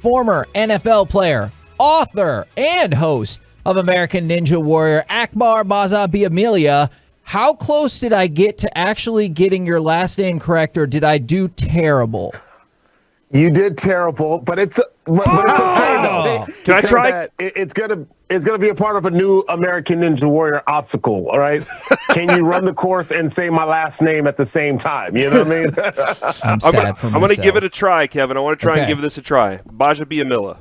former NFL player, author, and host of American Ninja Warrior, Akbar Gbajabiamila. How close did I get to actually getting your last name correct, or did I do terrible? You did terrible, but it's okay though. Can I try? It's gonna be a part of a new American Ninja Warrior obstacle. All right, can you run the course and say my last name at the same time? You know what I mean? I'm going to give it a try, Kevin. I want to try and give this a try. Gbajabiamila.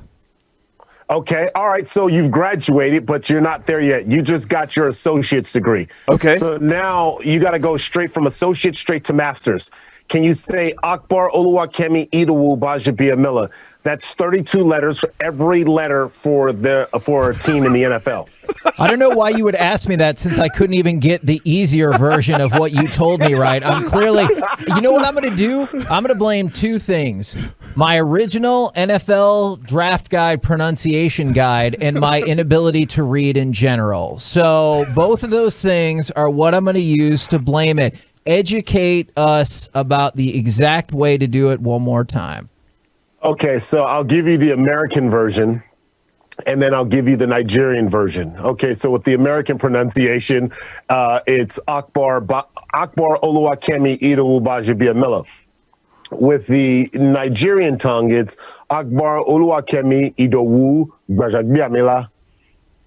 Okay, all right. So you've graduated, but you're not there yet. You just got your associate's degree. Okay. So now you got to go straight from associate straight to master's. Can you say Akbar Oluwakemi Idowu Gbajabiamila? That's 32 letters for every letter for a team in the NFL. I don't know why you would ask me that, since I couldn't even get the easier version of what you told me, right? I'm clearly, you know what I'm going to do? I'm going to blame two things. My original NFL draft guide pronunciation guide and my inability to read in general. So both of those things are what I'm going to use to blame it. Educate us about the exact way to do it one more time. Okay, so I'll give you the American version, and then I'll give you the Nigerian version. Okay, so with the American pronunciation, it's Akbar Oluwakemi Idowu Gbajabiamila. With the Nigerian tongue, it's Akbar Oluwakemi Idowu Gbajabiamila.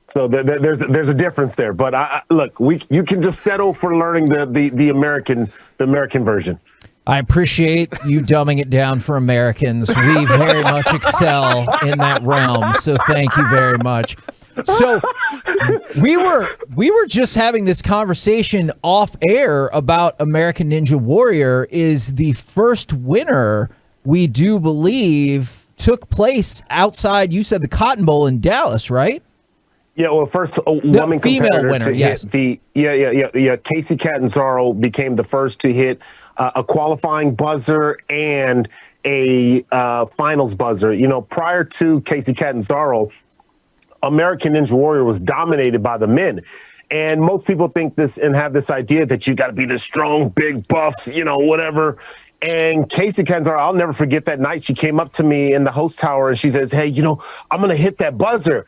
So there's a difference there, but look, you can just settle for learning the American version. I appreciate you dumbing it down for Americans. We very much excel in that realm, so thank you very much. So we were just having this conversation off air about American Ninja Warrior. Is the first winner, we do believe, took place outside, you said, the Cotton Bowl in Dallas, right? Yeah, well, first woman female winner, yes. Casey Catanzaro became the first to hit a qualifying buzzer and a finals buzzer. You know, prior to Casey Catanzaro, American Ninja Warrior was dominated by the men. And most people think this and have this idea that you got to be this strong, big, buff, you know, whatever. And Casey Catanzaro, I'll never forget that night. She came up to me in the host tower and she says, "Hey, you know, I'm going to hit that buzzer."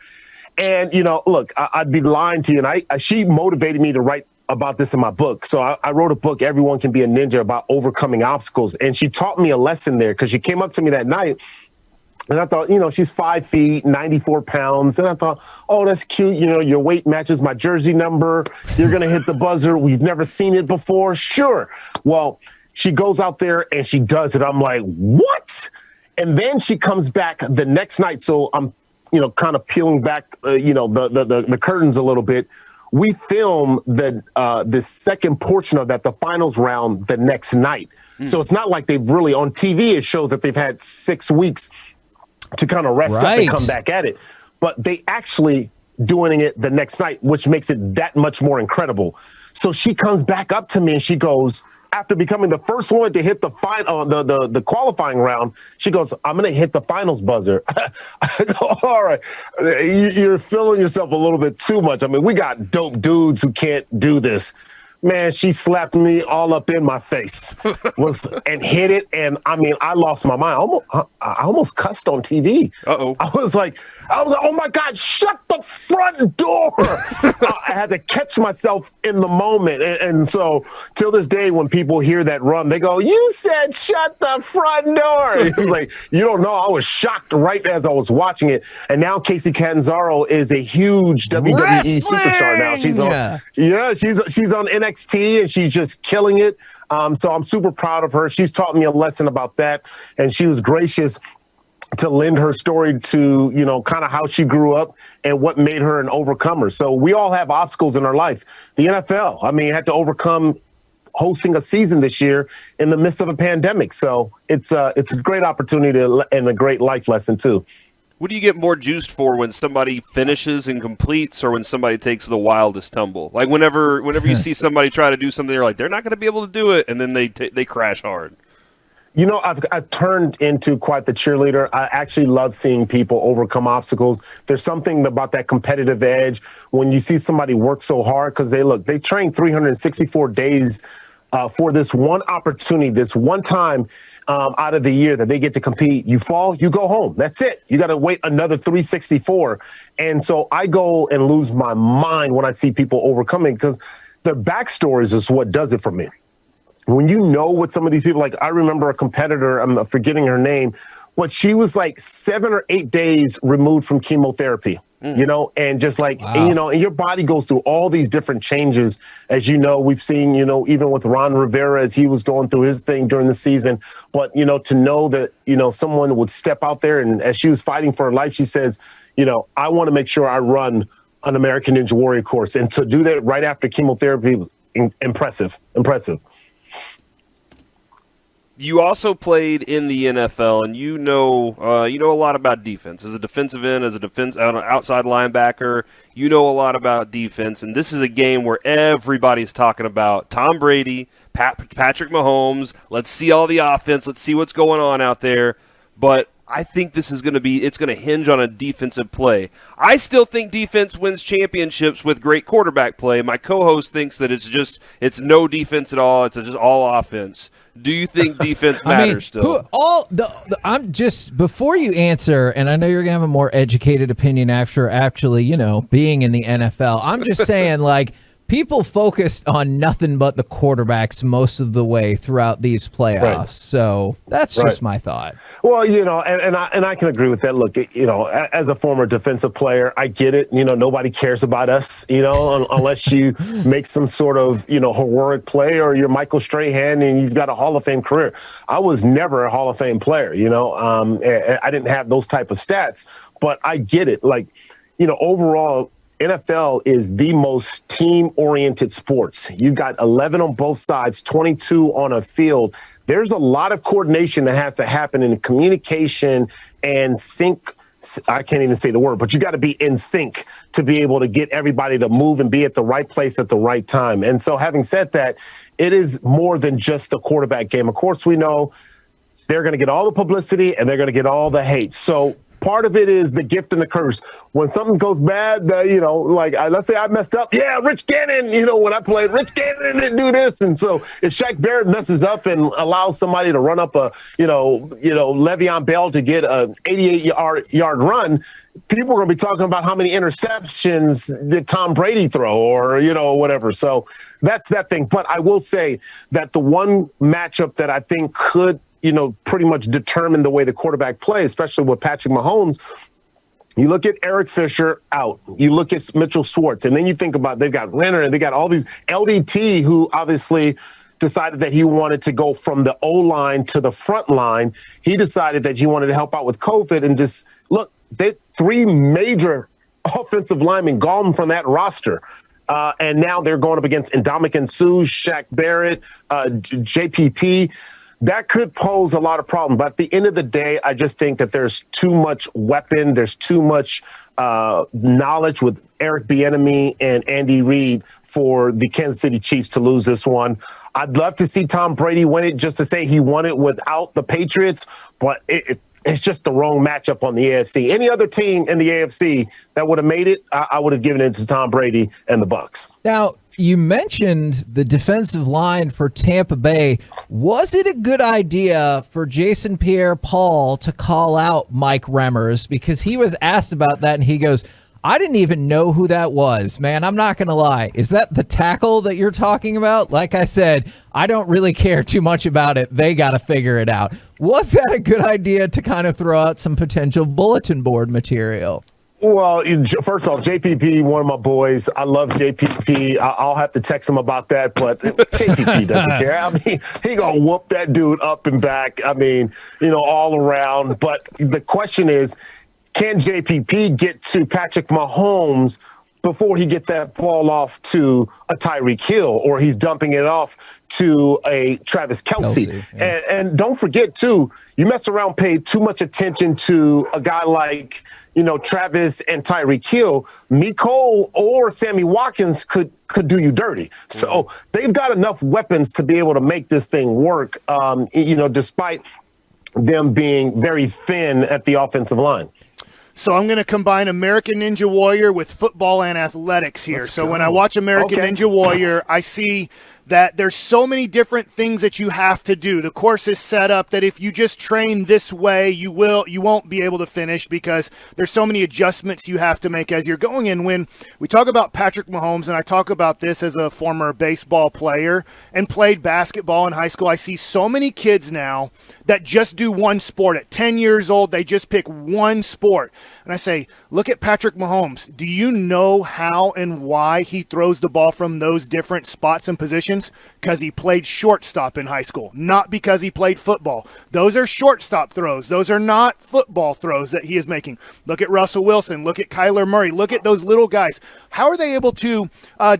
And, you know, look, I'd be lying to you. And she motivated me to write about this in my book. So I wrote a book, Everyone Can Be a Ninja, about overcoming obstacles. And she taught me a lesson there, because she came up to me that night. And I thought, you know, she's 5 feet, 94 pounds. And I thought, oh, that's cute. You know, your weight matches my jersey number. You're going to hit the buzzer. We've never seen it before. Sure. Well, she goes out there and she does it. I'm like, what? And then she comes back the next night. So I'm, you know, kind of peeling back, the curtains a little bit. We film the second portion of that, the finals round, the next night. So it's not like they've really, on TV, it shows that they've had 6 weeks to kind of rest up and come back at it. But they actually doing it the next night, which makes it that much more incredible. So she comes back up to me and she goes, after becoming the first one to hit the the qualifying round, she goes, "I'm going to hit the finals buzzer." I go, "All right, you're feeling yourself a little bit too much. I mean, we got dope dudes who can't do this." Man, she slapped me all up in my face and hit it. And I mean, I lost my mind. I almost cussed on TV. Uh-oh. I was like, oh my God, shut the front door. I had to catch myself in the moment. And so till this day, when people hear that run, they go, "You said shut the front door." Like, you don't know. I was shocked right as I was watching it. And now Casey Catanzaro is a huge WWE superstar now. She's on NXT. And she's just killing it. So I'm super proud of her. She's taught me a lesson about that. And she was gracious to lend her story to, you know, kind of how she grew up and what made her an overcomer. So we all have obstacles in our life. The NFL, I mean, had to overcome hosting a season this year in the midst of a pandemic. So it's a great opportunity and a great life lesson, too. What do you get more juiced for, when somebody finishes and completes, or when somebody takes the wildest tumble? Like whenever you see somebody try to do something, you're like, they're not going to be able to do it, and then they crash hard. You know, I've turned into quite the cheerleader. I actually love seeing people overcome obstacles. There's something about that competitive edge when you see somebody work so hard, because they train 364 days for this one opportunity, this one time. out of the year that they get to compete. You fall, you go home. That's it. You got to wait another 364. And so I go and lose my mind when I see people overcoming, because the backstories is what does it for me. When you know what some of these people, like I remember a competitor, I'm forgetting her name, but she was like 7 or 8 days removed from chemotherapy, you know, and just like, wow. you know, and your body goes through all these different changes. As you know, we've seen, you know, even with Ron Rivera as he was going through his thing during the season. But, you know, to know that, you know, someone would step out there, and as she was fighting for her life, she says, you know, I want to make sure I run an American Ninja Warrior course. And to do that right after chemotherapy, impressive. You also played in the NFL, and you know a lot about defense. As a defensive end, as an outside linebacker, you know a lot about defense. And this is a game where everybody's talking about Tom Brady, Patrick Mahomes. Let's see all the offense. Let's see what's going on out there. But I think this is going to hinge on a defensive play. I still think defense wins championships with great quarterback play. My co-host thinks that it's no defense at all. It's just all offense. Do you think defense matters still? I'm just, before you answer, and I know you're going to have a more educated opinion after actually, you know, being in the NFL. I'm just saying, like, people focused on nothing but the quarterbacks most of the way throughout these playoffs. Right. So that's just my thought. Well, you know, and I can agree with that. Look, you know, as a former defensive player, I get it. You know, nobody cares about us, you know, unless you make some sort of, you know, heroic play, or you're Michael Strahan and you've got a Hall of Fame career. I was never a Hall of Fame player, you know. I didn't have those type of stats, but I get it. Like, you know, overall, NFL is the most team-oriented sports. You've got 11 on both sides, 22 on a field. There's a lot of coordination that has to happen in communication and sync. I can't even say the word, but you got to be in sync to be able to get everybody to move and be at the right place at the right time. And so having said that, it is more than just the quarterback game. Of course, we know they're going to get all the publicity and they're going to get all the hate. So part of it is the gift and the curse. When something goes bad, you know, like let's say I messed up. Yeah, Rich Gannon, you know, when I played, Rich Gannon didn't do this. And so if Shaq Barrett messes up and allows somebody to run up a, you know, Le'Veon Bell to get a 88-yard run, people are going to be talking about how many interceptions did Tom Brady throw, or, you know, whatever. So that's that thing. But I will say that the one matchup that I think could, you know, pretty much determine the way the quarterback plays, especially with Patrick Mahomes. You look at Eric Fisher out. You look at Mitchell Schwartz, and then you think about they've got Renner and they got all these LDT, who obviously decided that he wanted to go from the O-line to the front line. He decided that he wanted to help out with COVID, and just look, they 3 major offensive linemen gone from that roster. And now they're going up against Ndamukong Suh, Shaq Barrett, JPP. That could pose a lot of problems. But at the end of the day, I just think that there's too much weapon. There's too much knowledge with Eric Bieniemy and Andy Reid for the Kansas City Chiefs to lose this one. I'd love to see Tom Brady win it, just to say he won it without the Patriots, but it's just the wrong matchup on the AFC. Any other team in the AFC that would have made it, I would have given it to Tom Brady and the Bucs. Now, you mentioned the defensive line for Tampa Bay. Was it a good idea for Jason Pierre-Paul to call out Mike Remmers? Because he was asked about that, and he goes, I didn't even know who that was, man. I'm not going to lie. Is that the tackle that you're talking about? Like I said, I don't really care too much about it. They got to figure it out. Was that a good idea to kind of throw out some potential bulletin board material? Well, first off, JPP, one of my boys. I love JPP. I'll have to text him about that, but JPP doesn't care. I mean, he gonna whoop that dude up and back. I mean, you know, all around. But the question is, can JPP get to Patrick Mahomes before he gets that ball off to a Tyreek Hill, or he's dumping it off to a Travis Kelce? Yeah. And don't forget, too, you mess around, pay too much attention to a guy like, you know, Travis and Tyreek Hill. Mecole or Sammy Watkins could do you dirty. So they've got enough weapons to be able to make this thing work, you know, despite them being very thin at the offensive line. So I'm going to combine American Ninja Warrior with football and athletics here. When I watch American Ninja Warrior, I see that there's so many different things that you have to do. The course is set up that if you just train this way, you won't be able to finish because there's so many adjustments you have to make as you're going. And when we talk about Patrick Mahomes, and I talk about this as a former baseball player and played basketball in high school, I see so many kids now that just do one sport. At 10 years old, they just pick one sport. And I say, look at Patrick Mahomes. Do you know how and why he throws the ball from those different spots and positions? Because he played shortstop in high school, not because he played football. Those are shortstop throws. Those are not football throws that he is making. Look at Russell Wilson. Look at Kyler Murray. Look at those little guys. How are they able to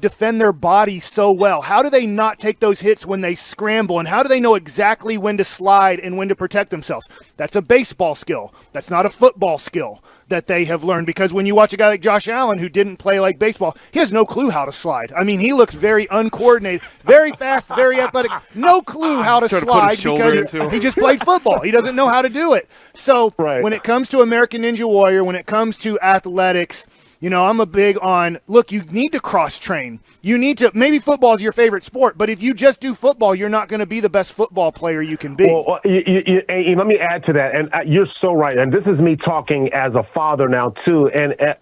defend their body so well? How do they not take those hits when they scramble? And how do they know exactly when to slide and when to protect themselves? That's a baseball skill. That's not a football skill that they have learned, because when you watch a guy like Josh Allen who didn't play like baseball, he has no clue how to slide. I mean, he looks very uncoordinated, very fast, very athletic, no clue how to slide because he just played football. He doesn't know how to do it. So when it comes to American Ninja Warrior, when it comes to athletics, you know, I'm a big on, look, you need to cross-train. You need to, maybe football is your favorite sport, but if you just do football, you're not going to be the best football player you can be. Well, let me add to that, and you're so right, and this is me talking as a father now, too, and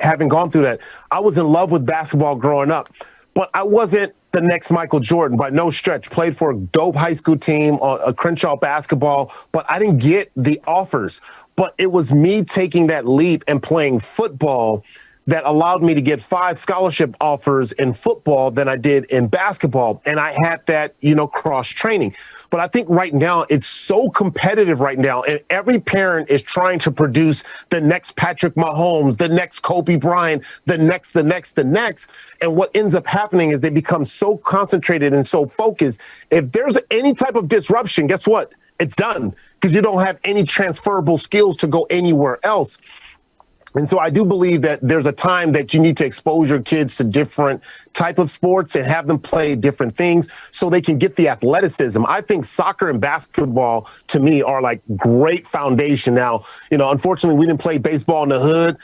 having gone through that. I was in love with basketball growing up, but I wasn't the next Michael Jordan by no stretch. Played for a dope high school team on a Crenshaw basketball, but I didn't get the offers. But it was me taking that leap and playing football that allowed me to get 5 scholarship offers in football than I did in basketball. And I had that, cross training. But I think right now it's so competitive right now. And every parent is trying to produce the next Patrick Mahomes, the next Kobe Bryant, the next. And what ends up happening is they become so concentrated and so focused. If there's any type of disruption, guess what? It's done, because you don't have any transferable skills to go anywhere else. And so I do believe that there's a time that you need to expose your kids to different type of sports and have them play different things so they can get the athleticism. I think soccer and basketball, to me, are like great foundation. Now, unfortunately, we didn't play baseball in the hood.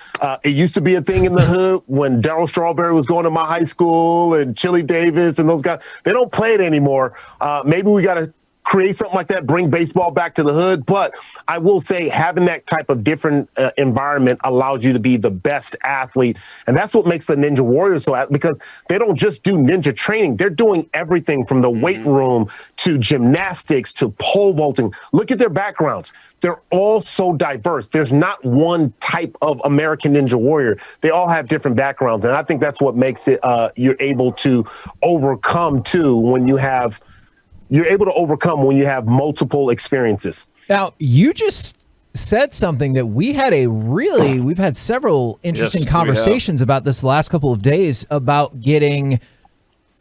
It used to be a thing in the hood when Darryl Strawberry was going to my high school and Chili Davis and those guys. They don't play it anymore. Maybe we got to create something like that, bring baseball back to the hood. But I will say having that type of different environment allows you to be the best athlete. And that's what makes the Ninja Warriors so, because they don't just do ninja training. They're doing everything from the weight room to gymnastics to pole vaulting. Look at their backgrounds. They're all so diverse. There's not one type of American Ninja Warrior. They all have different backgrounds. And I think that's what makes it you're able to overcome, too, when you have multiple experiences. Now, you just said something that we've had several interesting conversations about this the last couple of days about getting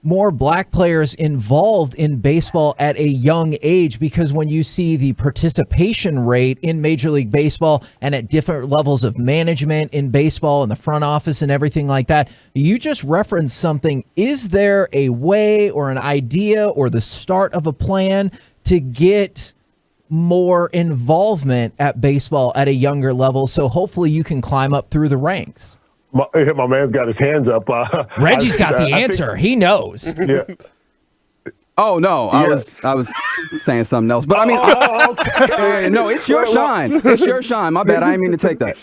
more black players involved in baseball at a young age, because when you see the participation rate in Major League Baseball and at different levels of management in baseball and the front office and everything like that, you just referenced something. Is there a way or an idea or the start of a plan to get more involvement at baseball at a younger level so hopefully you can climb up through the ranks? My man's got his hands up. Reggie's got the answer. He knows. Yeah. Oh no, I was saying something else, but I mean, okay. No, it's your shine. It's your shine. My bad. I didn't mean to take that.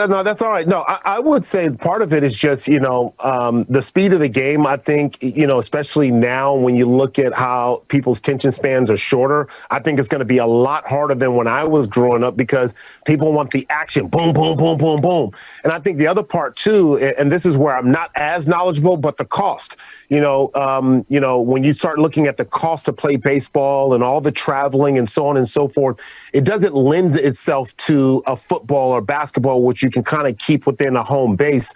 No, that's all right. No, I would say part of it is just the speed of the game. I think especially now when you look at how people's attention spans are shorter, I think it's going to be a lot harder than when I was growing up because people want the action, boom, boom, boom, boom, boom. And I think the other part too, and this is where I'm not as knowledgeable, but the cost. When you start looking at the cost to play baseball and all the traveling and so on and so forth, it doesn't lend itself to a football or basketball, which you can kind of keep within a home base.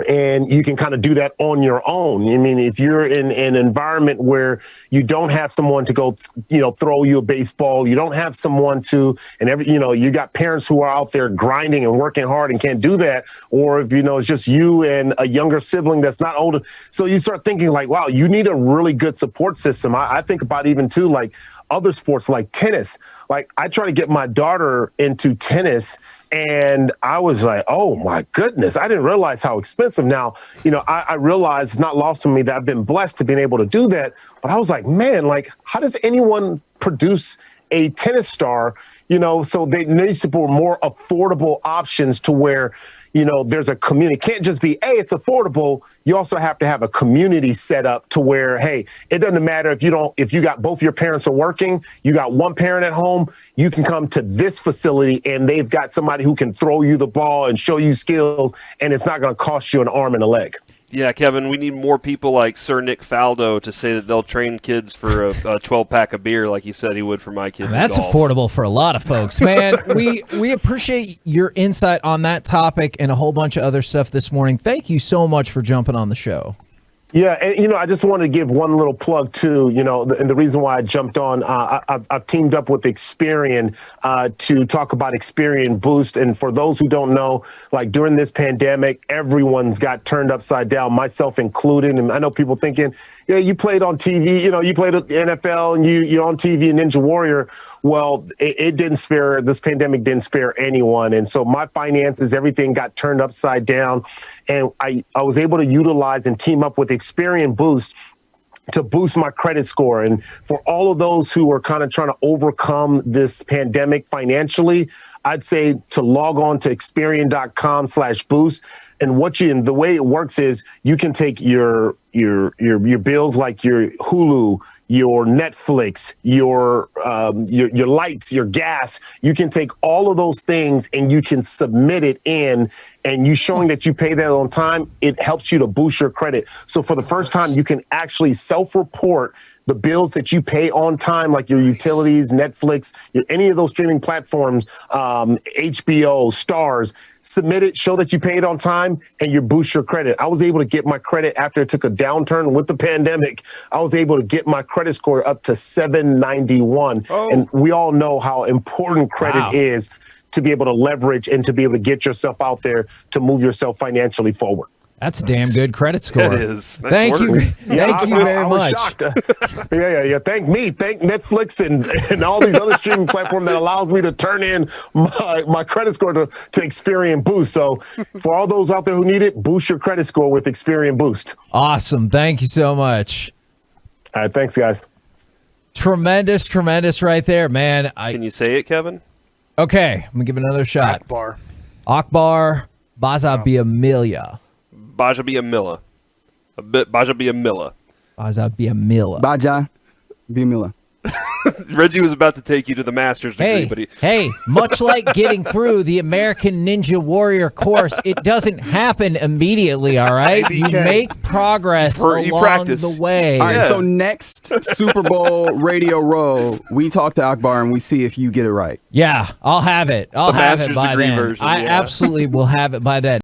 And you can kind of do that on your own. I mean, if you're in an environment where you don't have someone to go, throw you a baseball, you don't have someone to, you got parents who are out there grinding and working hard and can't do that. Or if, it's just you and a younger sibling that's not older. So you start thinking like, wow, you need a really good support system. I think about even too, like other sports like tennis. like I try to get my daughter into tennis, and I was like, oh my goodness, I didn't realize how expensive. Now, I realize it's not lost on me that I've been blessed to being able to do that. But I was like, man, like, how does anyone produce a tennis star? So there needs to be more affordable options to where, there's a community. It can't just be, hey, it's affordable. You also have to have a community set up to where, hey, it doesn't matter if you got both your parents are working, you got one parent at home, you can come to this facility and they've got somebody who can throw you the ball and show you skills, and it's not going to cost you an arm and a leg. Yeah, Kevin, we need more people like Sir Nick Faldo to say that they'll train kids for a 12-pack of beer like he said he would for my kids. That's affordable for a lot of folks, man. We appreciate your insight on that topic and a whole bunch of other stuff this morning. Thank you so much for jumping on the show. Yeah, and I just wanted to give one little plug too. And the reason why I jumped on, I've teamed up with Experian to talk about Experian Boost. And for those who don't know, like during this pandemic, everyone's got turned upside down, myself included. And I know people thinking, yeah, you played on TV, you played at the NFL, and you're on TV and Ninja Warrior. Well, it didn't spare, this pandemic didn't spare anyone. And so my finances, everything got turned upside down. And I was able to utilize and team up with Experian Boost to boost my credit score. And for all of those who are kind of trying to overcome this pandemic financially, I'd say to log on to Experian.com/boost. And the way it works is you can take your bills like your Hulu, your Netflix, your lights, your gas. You can take all of those things and you can submit it in, and you showing that you pay that on time, it helps you to boost your credit. So for the first time, you can actually self-report the bills that you pay on time, like your utilities, Netflix, any of those streaming platforms, HBO, Stars. Submit it, show that you paid on time, and you boost your credit. I was able to get my credit after it took a downturn with the pandemic. I was able to get my credit score up to 791. Oh. And we all know how important credit is to be able to leverage and to be able to get yourself out there to move yourself financially forward. That's a damn good credit score. It is. Thank you very much. Shocked. Yeah. Thank Netflix and all these other streaming platforms that allows me to turn in my credit score to Experian Boost. So for all those out there who need it, boost your credit score with Experian Boost. Awesome. Thank you so much. All right. Thanks, guys. Tremendous right there, man. Can you say it, Kevin? Okay. I'm going to give it another shot. Akbar Gbajabiamila. Gbajabiamila. Gbajabiamila. Gbajabiamila. Reggie was about to take you to the master's degree, but hey, much like getting through the American Ninja Warrior course, it doesn't happen immediately, all right? You make progress along the way. All right, so next Super Bowl Radio Row, we talk to Akbar and we see if you get it right. Yeah, I'll have it. I'll have it by then. Version, I absolutely will have it by then.